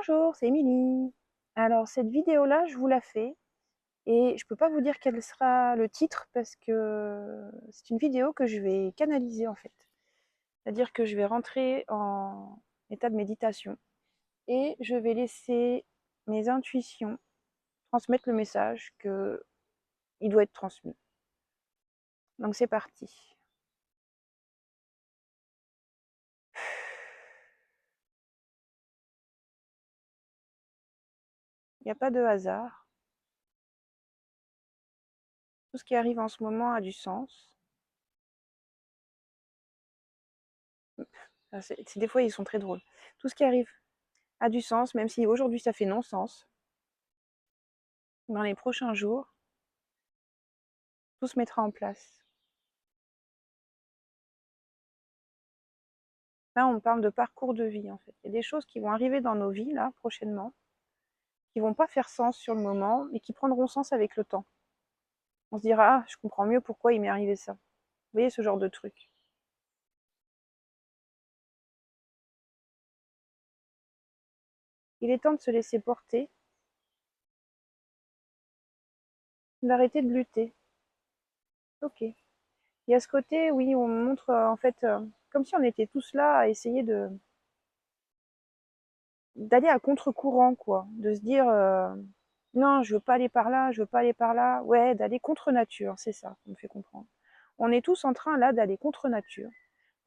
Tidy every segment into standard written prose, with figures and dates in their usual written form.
Bonjour, c'est Émilie. Alors cette vidéo-là, je vous la fais et je peux pas vous dire quel sera le titre parce que c'est une vidéo que je vais canaliser en fait. C'est-à-dire que je vais rentrer en état de méditation et je vais laisser mes intuitions transmettre le message que il doit être transmis. Donc c'est parti. Il n'y a pas de hasard. Tout ce qui arrive en ce moment a du sens. Des fois, ils sont très drôles. Tout ce qui arrive a du sens, même si aujourd'hui ça fait non-sens. Dans les prochains jours, tout se mettra en place. Là, on parle de parcours de vie, en fait. Il y a des choses qui vont arriver dans nos vies, là, prochainement, qui vont pas faire sens sur le moment, mais qui prendront sens avec le temps. On se dira, ah, je comprends mieux pourquoi il m'est arrivé ça. Vous voyez, ce genre de truc. Il est temps de se laisser porter, d'arrêter de lutter. Ok. Il y a ce côté, oui, on montre, en fait, comme si on était tous là à essayer d'aller à contre-courant, quoi. De se dire, non, je veux pas aller par là, je veux pas aller par là. Ouais, d'aller contre nature, c'est ça qu'on me fait comprendre. On est tous en train, là, d'aller contre nature,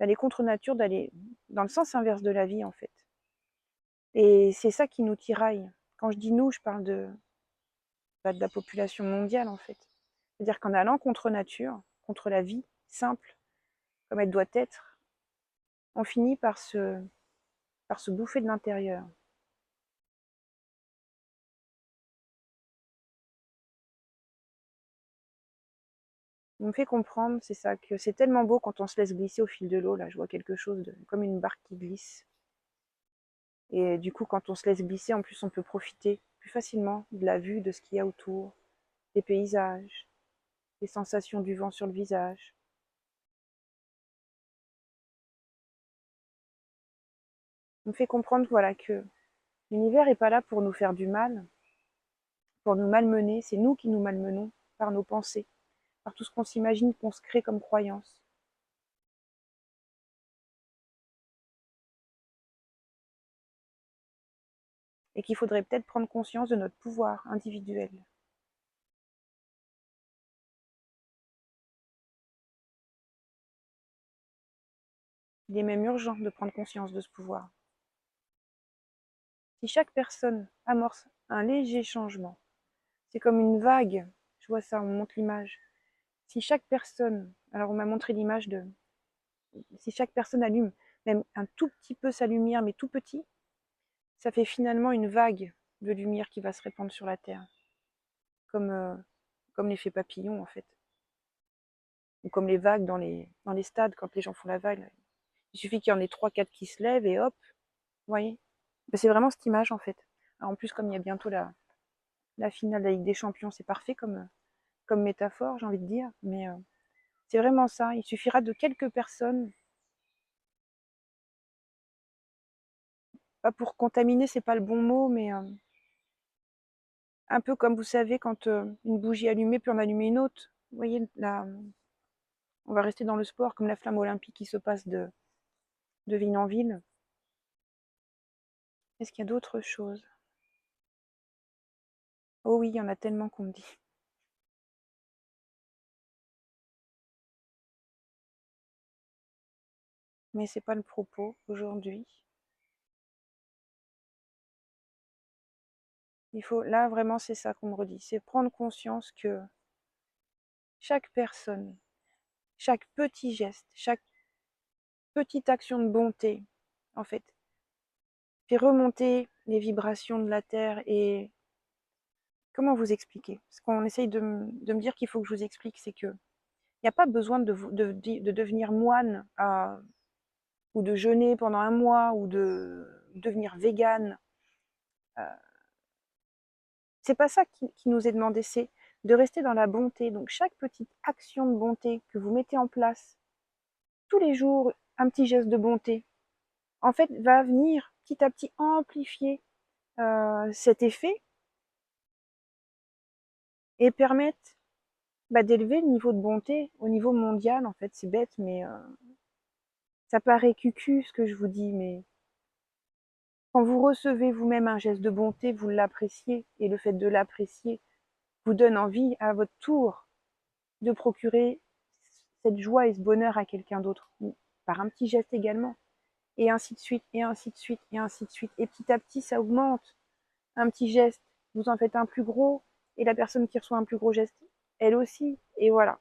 d'aller dans le sens inverse de la vie, en fait. Et c'est ça qui nous tiraille. Quand je dis nous, je parle de la population mondiale, en fait. C'est-à-dire qu'en allant contre nature, contre la vie simple, comme elle doit être, on finit par se bouffer de l'intérieur. On me fait comprendre, c'est ça, que c'est tellement beau quand on se laisse glisser au fil de l'eau. Là, je vois quelque chose comme une barque qui glisse. Et du coup, quand on se laisse glisser, en plus, on peut profiter plus facilement de la vue, de ce qu'il y a autour, des paysages, des sensations du vent sur le visage. On me fait comprendre, voilà, que l'univers n'est pas là pour nous faire du mal, pour nous malmener. C'est nous qui nous malmenons par nos pensées, par tout ce qu'on s'imagine, qu'on se crée comme croyance. Et qu'il faudrait peut-être prendre conscience de notre pouvoir individuel. Il est même urgent de prendre conscience de ce pouvoir. Si chaque personne amorce un léger changement, c'est comme une vague, je vois ça, on montre l'image. Si chaque personne, alors on m'a montré l'image de, si chaque personne allume même un tout petit peu sa lumière, mais tout petit, ça fait finalement une vague de lumière qui va se répandre sur la Terre, comme, comme l'effet papillon en fait, ou comme les vagues dans les stades quand les gens font la vague. Là. Il suffit qu'il y en ait 3, 4 qui se lèvent et hop, vous voyez. Ben, c'est vraiment cette image en fait. Alors, en plus, comme il y a bientôt la finale de la Ligue des Champions, c'est parfait comme métaphore, j'ai envie de dire, mais c'est vraiment ça. Il suffira de quelques personnes, pas pour contaminer, c'est pas le bon mot, mais un peu comme vous savez quand une bougie allumée peut en allumer une autre. Vous voyez, là, on va rester dans le sport, comme la flamme olympique qui se passe de ville en ville. Est-ce qu'il y a d'autres choses? Oh oui, il y en a tellement qu'on me dit. Mais c'est pas le propos aujourd'hui. Il faut, là vraiment, c'est ça qu'on me redit, c'est prendre conscience que chaque personne, chaque petit geste, chaque petite action de bonté, en fait, fait remonter les vibrations de la Terre. Et comment vous expliquer? Ce qu'on essaye de me dire qu'il faut que je vous explique, c'est que il n'y a pas besoin de devenir moine ou de jeûner pendant un mois ou de devenir végane. Euh, c'est pas ça qui nous est demandé, c'est de rester dans la bonté. Donc chaque petite action de bonté que vous mettez en place tous les jours, un petit geste de bonté, en fait, va venir petit à petit amplifier cet effet et permettent d'élever le niveau de bonté au niveau mondial. En fait, c'est bête, mais ça paraît cucu ce que je vous dis, mais quand vous recevez vous-même un geste de bonté, vous l'appréciez, et le fait de l'apprécier vous donne envie à votre tour de procurer cette joie et ce bonheur à quelqu'un d'autre, par un petit geste également, et ainsi de suite, et ainsi de suite, et ainsi de suite, et petit à petit ça augmente. Un petit geste, vous en faites un plus gros, et la personne qui reçoit un plus gros geste, elle aussi, et voilà.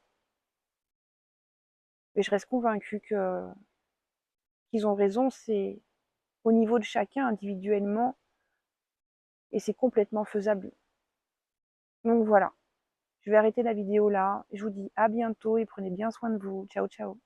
Et je reste convaincue qu'ils ont raison, c'est au niveau de chacun individuellement, et c'est complètement faisable. Donc voilà, je vais arrêter la vidéo là, je vous dis à bientôt et prenez bien soin de vous. Ciao ciao.